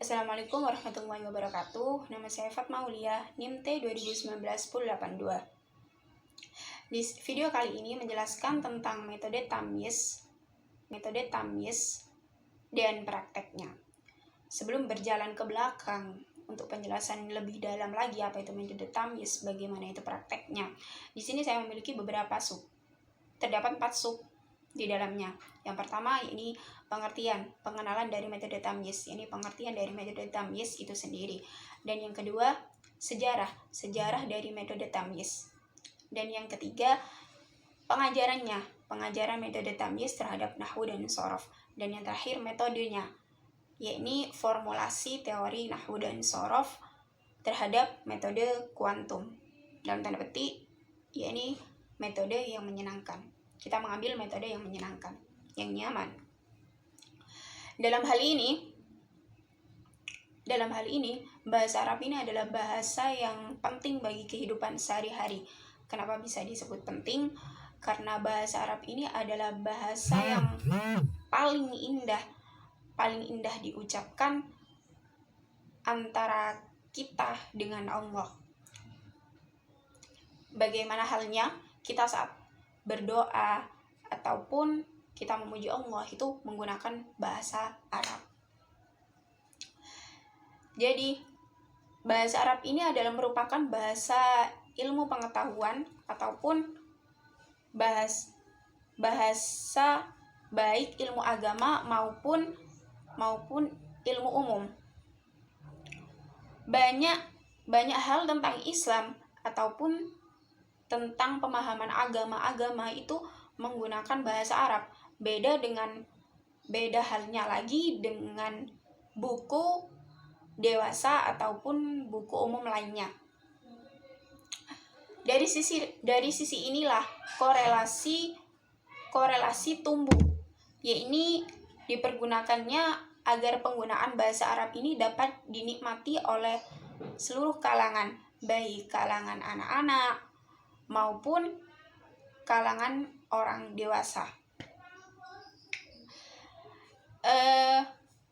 Assalamualaikum warahmatullahi wabarakatuh. Nama saya Fatma Aulia, NIM T 2019-1082. Di video kali ini menjelaskan tentang metode tamyiz dan prakteknya. Sebelum berjalan ke belakang untuk penjelasan lebih dalam lagi apa itu metode tamyiz, bagaimana itu prakteknya. Di sini saya memiliki beberapa sub. Terdapat 4 sub di dalamnya. Yang pertama ini pengenalan dari metode tamyiz. Ini pengertian dari metode tamyiz itu sendiri. Dan yang kedua, sejarah dari metode tamyiz. Dan yang ketiga, pengajaran metode tamyiz terhadap nahwu dan shorof. Dan yang terakhir, metodenya, yakni formulasi teori nahwu dan shorof terhadap metode kuantum. Dalam tanda petik, yakni metode yang menyenangkan. Kita mengambil metode yang menyenangkan, yang nyaman. Dalam hal ini, bahasa Arab ini adalah bahasa yang penting bagi kehidupan sehari-hari. Kenapa bisa disebut penting? Karena bahasa Arab ini adalah bahasa yang paling indah diucapkan antara kita dengan Allah. Bagaimana halnya kita saat berdoa ataupun kita memuji Allah itu menggunakan bahasa Arab. Jadi bahasa Arab ini adalah merupakan bahasa ilmu pengetahuan ataupun bahasa baik ilmu agama maupun ilmu umum. Banyak hal tentang Islam ataupun tentang pemahaman agama itu menggunakan bahasa Arab. Beda halnya lagi dengan buku dewasa ataupun buku umum lainnya. Dari sisi inilah korelasi tumbuh, yakni dipergunakannya agar penggunaan bahasa Arab ini dapat dinikmati oleh seluruh kalangan, baik kalangan anak-anak maupun kalangan orang dewasa.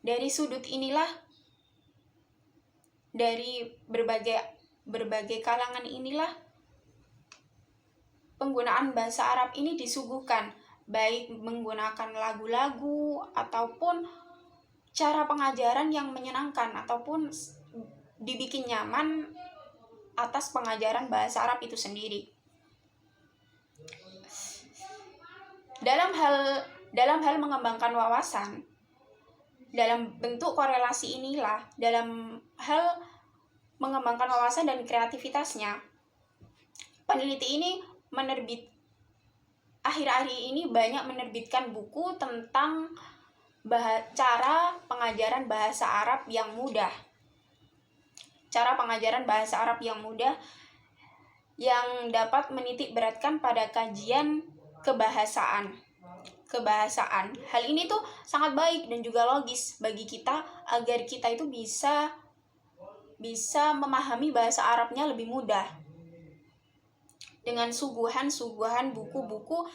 Dari sudut inilah, dari berbagai kalangan inilah penggunaan bahasa Arab ini disuguhkan, baik menggunakan lagu-lagu ataupun cara pengajaran yang menyenangkan ataupun dibikin nyaman atas pengajaran bahasa Arab itu sendiri. Dalam hal mengembangkan wawasan, dalam bentuk korelasi inilah, dalam hal mengembangkan wawasan dan kreativitasnya, peneliti ini akhir-akhir ini banyak menerbitkan buku tentang cara pengajaran bahasa Arab yang mudah. Cara pengajaran bahasa Arab yang mudah yang dapat menitik beratkan pada kajian kebahasaan. Hal ini tuh sangat baik dan juga logis bagi kita agar kita itu bisa memahami bahasa Arabnya lebih mudah. Dengan suguhan buku-buku,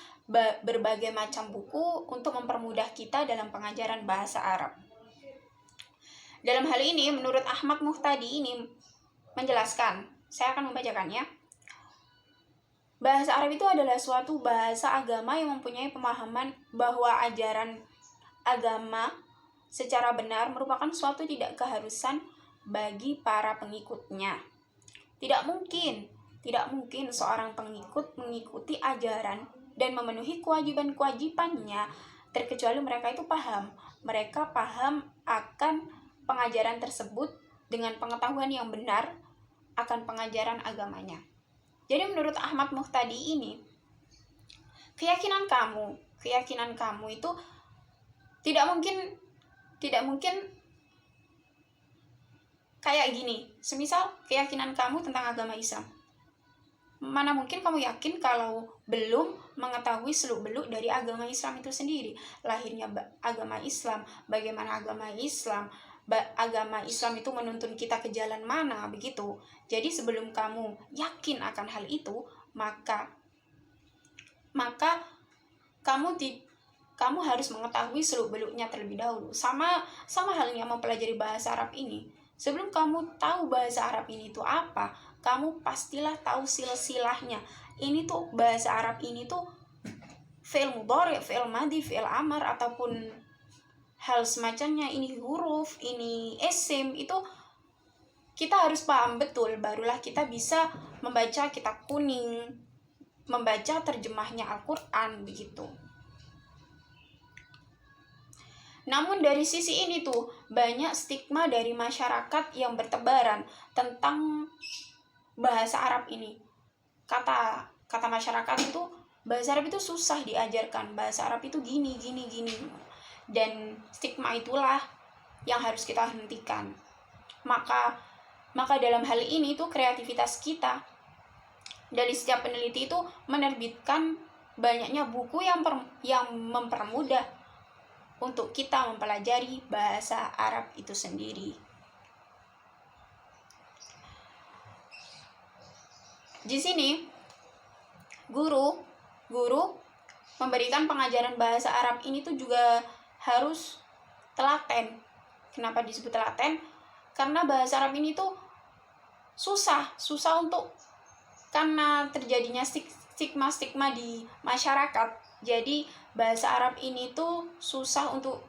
berbagai macam buku untuk mempermudah kita dalam pengajaran bahasa Arab. Dalam hal ini, menurut Ahmad Muhtadi ini menjelaskan, saya akan membacakannya. Bahasa Arab itu adalah suatu bahasa agama yang mempunyai pemahaman bahwa ajaran agama secara benar merupakan suatu tidak keharusan bagi para pengikutnya. Tidak mungkin seorang pengikut mengikuti ajaran dan memenuhi kewajiban-kewajibannya terkecuali mereka itu paham. Mereka paham akan pengajaran tersebut dengan pengetahuan yang benar akan pengajaran agamanya. Jadi menurut Ahmad Muhtadi ini, keyakinan kamu itu tidak mungkin kayak gini. Semisal keyakinan kamu tentang agama Islam, mana mungkin kamu yakin kalau belum mengetahui seluk-beluk dari agama Islam itu sendiri, lahirnya agama Islam, bagaimana agama Islam itu menuntun kita ke jalan mana, begitu. Jadi sebelum kamu yakin akan hal itu, maka kamu kamu harus mengetahui seluk-beluknya terlebih dahulu. Sama halnya mempelajari bahasa Arab ini. Sebelum kamu tahu bahasa Arab ini itu apa, kamu pastilah tahu silsilahnya. Ini tuh bahasa Arab ini tuh fi'il mudhari', fi'il madhi, fi'il amar ataupun hal semacamnya, ini huruf, ini isim, itu kita harus paham betul, barulah kita bisa membaca kitab kuning, membaca terjemahnya Al-Quran, begitu. Namun dari sisi ini tuh banyak stigma dari masyarakat yang bertebaran tentang bahasa Arab ini. Kata masyarakat itu bahasa Arab itu susah diajarkan, bahasa Arab itu gini. Dan stigma itulah yang harus kita hentikan. Maka dalam hal ini tuh kreativitas kita dari setiap peneliti itu menerbitkan banyaknya buku yang mempermudah untuk kita mempelajari bahasa Arab itu sendiri. Di sini guru memberikan pengajaran bahasa Arab ini tuh juga harus telaten. Kenapa disebut telaten? Karena bahasa Arab ini tuh susah untuk, karena terjadinya stigma di masyarakat. Jadi bahasa Arab ini tuh susah untuk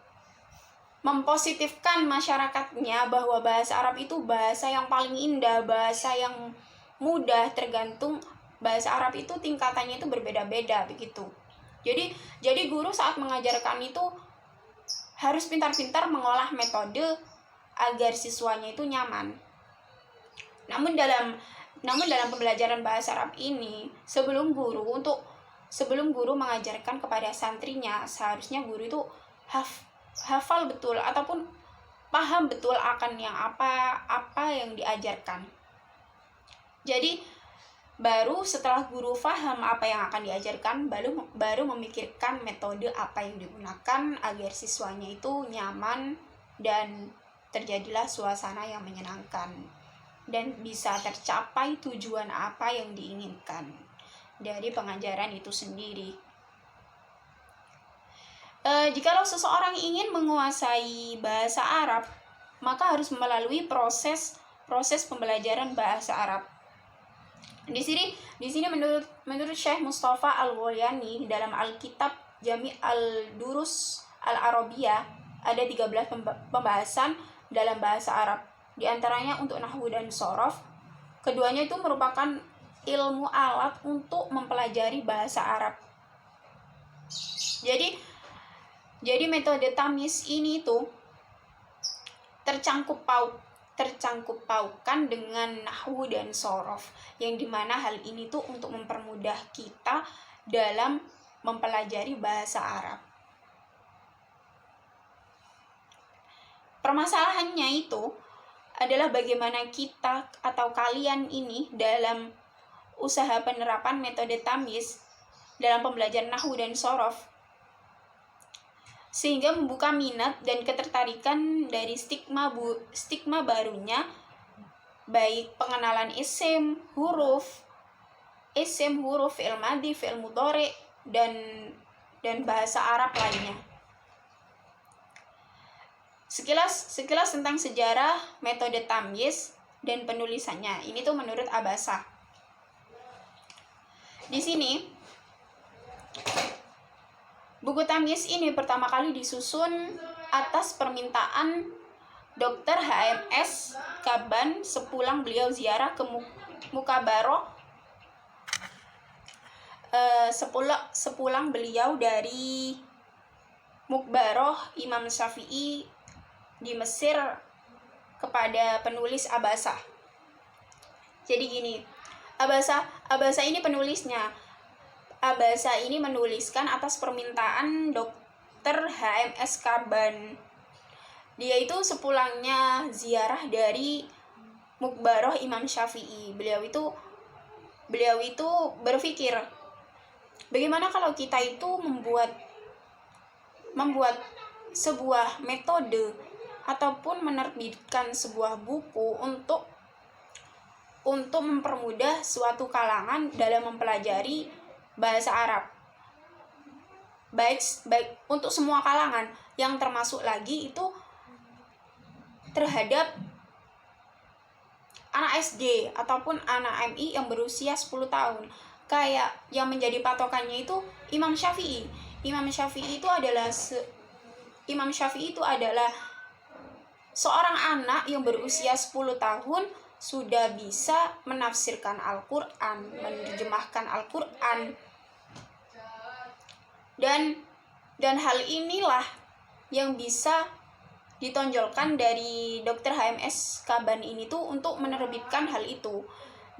mempositifkan masyarakatnya bahwa bahasa Arab itu bahasa yang paling indah, bahasa yang mudah, tergantung bahasa Arab itu tingkatannya itu berbeda-beda, begitu. Jadi guru saat mengajarkan itu harus pintar-pintar mengolah metode agar siswanya itu nyaman. Namun dalam pembelajaran bahasa Arab ini, sebelum guru mengajarkan kepada santrinya, seharusnya guru itu hafal betul ataupun paham betul akan yang apa yang diajarkan. Jadi baru setelah guru paham apa yang akan diajarkan, baru memikirkan metode apa yang digunakan agar siswanya itu nyaman dan terjadilah suasana yang menyenangkan dan bisa tercapai tujuan apa yang diinginkan dari pengajaran itu sendiri. Jikalau seseorang ingin menguasai bahasa Arab, maka harus melalui proses pembelajaran bahasa Arab. Di sini menurut Syekh Mustafa Al-Gholyani dalam Alkitab Jami' Al-Durus Al-Arabiyah ada 13 pembahasan dalam bahasa Arab. Di antaranya untuk nahwu dan shorof. Keduanya itu merupakan ilmu alat untuk mempelajari bahasa Arab. Jadi metode tamyiz ini tuh tercangkup pautkan dengan nahwu dan shorof, yang dimana hal ini tuh untuk mempermudah kita dalam mempelajari bahasa Arab. Permasalahannya itu adalah bagaimana kita atau kalian ini dalam usaha penerapan metode tamyiz dalam pembelajaran nahwu dan shorof, sehingga membuka minat dan ketertarikan dari stigma barunya, baik pengenalan isim, huruf, fi'il madhi, fi'il mudhari, dan bahasa Arab lainnya. Sekilas tentang sejarah metode tamyiz dan penulisannya. Ini tuh menurut Abasa. Di sini buku tamyiz ini pertama kali disusun atas permintaan Dr. HMS Kaban sepulang beliau ziarah ke Mukabaroh, sepulang beliau dari Mukbaroh Imam Syafi'i di Mesir kepada penulis Abasa. Jadi gini, Abasa ini penulisnya. Abasa ini menuliskan atas permintaan Dr. HMS Kaban. Dia itu sepulangnya ziarah dari Mukbaroh Imam Syafi'i. Beliau itu berpikir, bagaimana kalau kita itu membuat sebuah metode ataupun menerbitkan sebuah buku untuk mempermudah suatu kalangan dalam mempelajari bahasa Arab. baik untuk semua kalangan, yang termasuk lagi itu terhadap anak SD ataupun anak MI yang berusia 10 tahun. Kayak yang menjadi patokannya itu Imam Syafi'i. Imam Syafi'i itu adalah seorang anak yang berusia 10 tahun sudah bisa menafsirkan Al-Quran, menerjemahkan Al-Quran. Dan hal inilah yang bisa ditonjolkan dari Dr. HMS Kaban ini tuh untuk menerbitkan hal itu.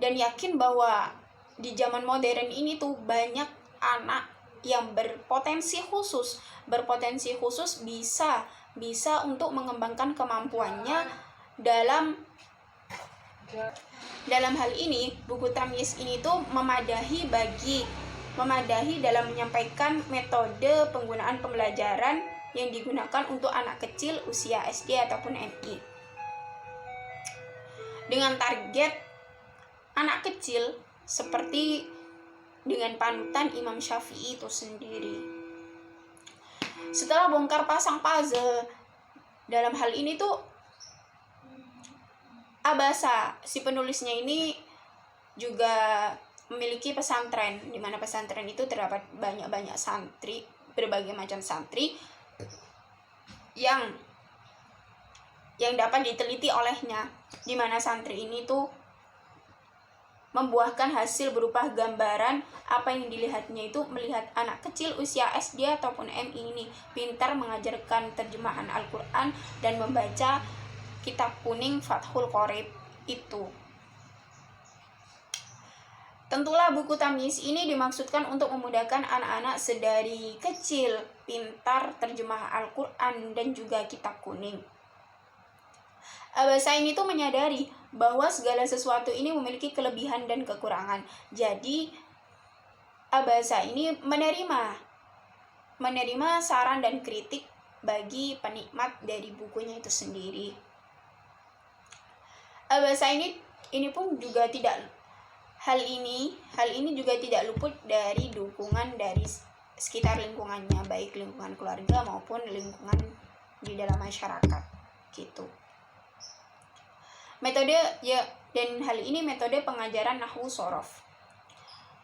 Dan yakin bahwa di zaman modern ini tuh banyak anak yang berpotensi khusus bisa untuk mengembangkan kemampuannya dalam hal ini. Buku Tamyiz ini tuh memadahi dalam menyampaikan metode penggunaan pembelajaran yang digunakan untuk anak kecil usia SD ataupun MI, dengan target anak kecil seperti dengan panutan Imam Syafi'i itu sendiri. Setelah bongkar pasang puzzle dalam hal ini tuh, Abasa si penulisnya ini juga memiliki pesantren, di mana pesantren itu terdapat banyak santri, berbagai macam santri yang dapat diteliti olehnya, di mana santri ini tuh membuahkan hasil berupa gambaran apa yang dilihatnya itu melihat anak kecil usia SD ataupun MI ini pintar mengajarkan terjemahan Al-Quran dan membaca kitab kuning Fathul Qorib itu. Tentulah buku Tamyiz ini dimaksudkan untuk memudahkan anak-anak sedari kecil pintar terjemah Al-Quran dan juga kitab kuning. Abasa ini tuh menyadari bahwa segala sesuatu ini memiliki kelebihan dan kekurangan. Jadi Abasa ini menerima saran dan kritik bagi penikmat dari bukunya itu sendiri. Abasa ini pun juga hal ini juga tidak luput dari dukungan dari sekitar lingkungannya, baik lingkungan keluarga maupun lingkungan di dalam masyarakat gitu. Metode pengajaran nahwu shorof.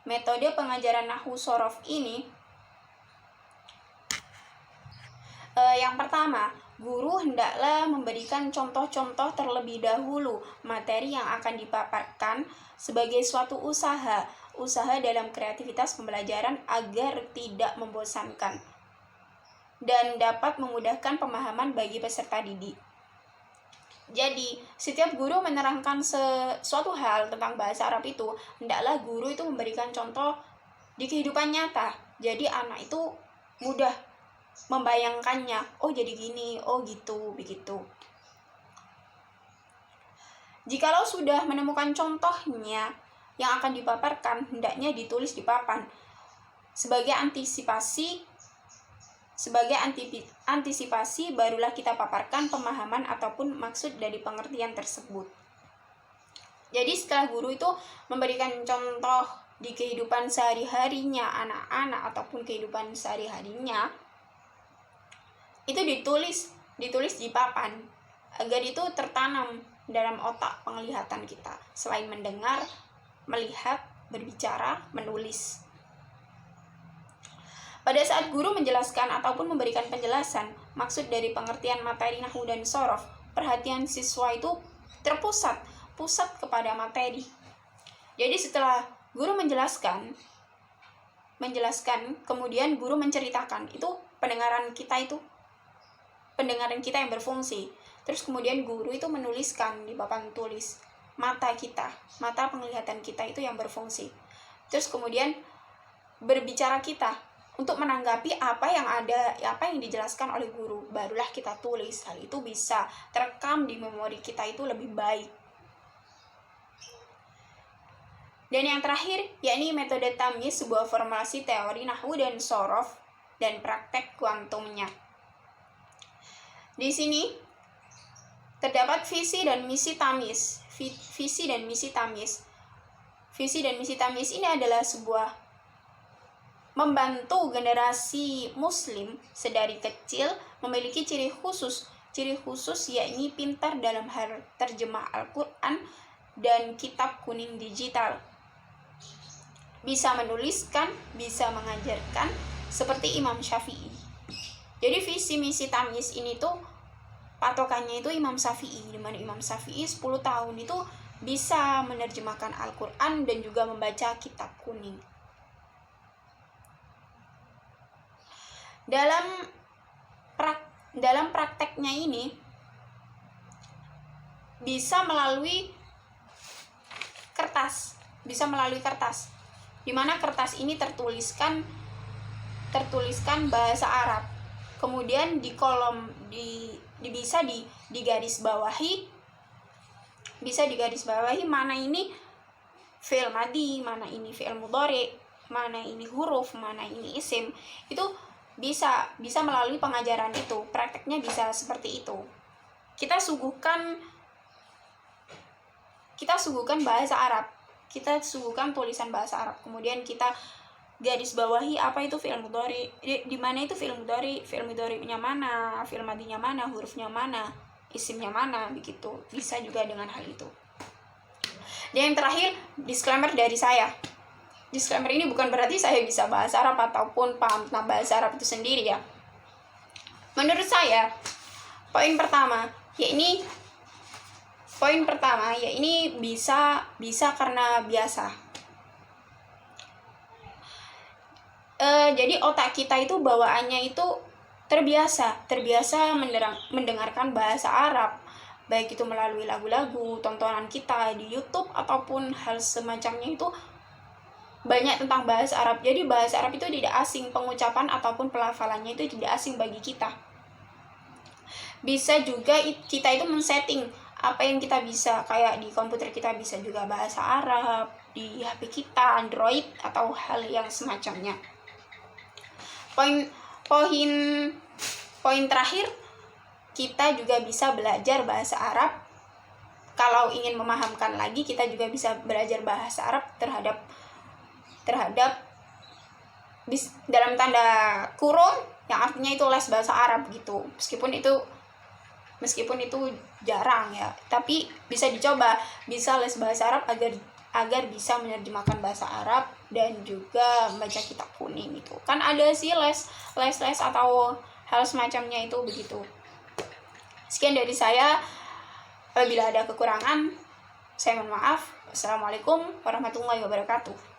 Metode pengajaran nahwu shorof ini yang pertama, guru hendaklah memberikan contoh-contoh terlebih dahulu materi yang akan dipaparkan sebagai suatu usaha dalam kreativitas pembelajaran agar tidak membosankan dan dapat memudahkan pemahaman bagi peserta didik. Jadi, setiap guru menerangkan sesuatu hal tentang bahasa Arab itu, hendaklah guru itu memberikan contoh di kehidupan nyata. Jadi, anak itu mudah membayangkannya, oh jadi gini, oh gitu, begitu. Jikalau sudah menemukan contohnya yang akan dipaparkan, hendaknya ditulis di papan sebagai antisipasi barulah kita paparkan pemahaman ataupun maksud dari pengertian tersebut. Jadi setelah guru itu memberikan contoh di kehidupan sehari-harinya anak-anak ataupun kehidupan sehari-harinya, itu ditulis di papan agar itu tertanam dalam otak penglihatan kita, selain mendengar, melihat, berbicara, menulis. Pada saat guru menjelaskan ataupun memberikan penjelasan maksud dari pengertian materi nahwu dan shorof, perhatian siswa itu terpusat kepada materi. Jadi setelah guru menjelaskan, kemudian guru menceritakan, itu pendengaran kita yang berfungsi. Terus kemudian guru itu menuliskan di papan tulis, mata penglihatan kita itu yang berfungsi. Terus kemudian berbicara kita untuk menanggapi apa yang dijelaskan oleh guru, barulah kita tulis. Hal itu bisa terekam di memori kita itu lebih baik. Dan yang terakhir, yakni metode tamyiz, sebuah formulasi teori nahwu dan shorof dan praktek kuantumnya. Di sini terdapat visi dan misi tamyiz. Visi dan misi tamyiz ini adalah sebuah membantu generasi muslim sedari kecil memiliki ciri khusus yakni pintar dalam hal terjemah Al-Quran dan kitab kuning digital, bisa menuliskan, bisa mengajarkan seperti Imam Syafi'i. Jadi visi misi tamyiz ini tuh patokannya itu Imam Syafi'i, di mana Imam Syafi'i 10 tahun itu bisa menerjemahkan Al-Quran dan juga membaca kitab kuning. Dalam prakteknya ini bisa melalui kertas, di mana kertas ini tertuliskan bahasa Arab. Kemudian di kolom bisa digaris bawahi, mana ini fi'il madhi, mana ini fi'il mudhari, mana ini huruf, mana ini isim. Itu bisa melalui pengajaran itu, prakteknya bisa seperti itu. Kita suguhkan bahasa Arab, kita suguhkan tulisan bahasa Arab, kemudian kita garis bawahi apa itu fi'il mudhari, di mana itu fi'il mudhari'nya mana, fi'il madhinya mana, hurufnya mana, isimnya mana, begitu. Bisa juga dengan hal itu. Dan yang terakhir, disclaimer dari saya. Disclaimer ini bukan berarti saya bisa bahasa Arab ataupun paham tentang bahasa Arab itu sendiri ya. Menurut saya, poin pertama ya ini bisa karena biasa. Jadi otak kita itu bawaannya itu terbiasa mendengarkan bahasa Arab, baik itu melalui lagu-lagu, tontonan kita di YouTube ataupun hal semacamnya, itu banyak tentang bahasa Arab. Jadi bahasa Arab itu tidak asing, pengucapan ataupun pelafalannya itu tidak asing bagi kita. Bisa juga kita itu men-setting apa yang kita bisa, kayak di komputer kita bisa juga bahasa Arab, di HP kita, Android atau hal yang semacamnya. Poin terakhir, kita juga bisa belajar bahasa Arab. Kalau ingin memahamkan lagi, kita juga bisa belajar bahasa Arab terhadap dalam tanda kurung yang artinya itu les bahasa Arab gitu. Meskipun itu jarang ya, tapi bisa dicoba, bisa les bahasa Arab agar bisa menerjemahkan bahasa Arab dan juga membaca kitab kuning itu. Kan ada sih les atau hal semacamnya itu begitu. Sekian dari saya. Apabila ada kekurangan, saya mohon maaf. Assalamualaikum warahmatullahi wabarakatuh.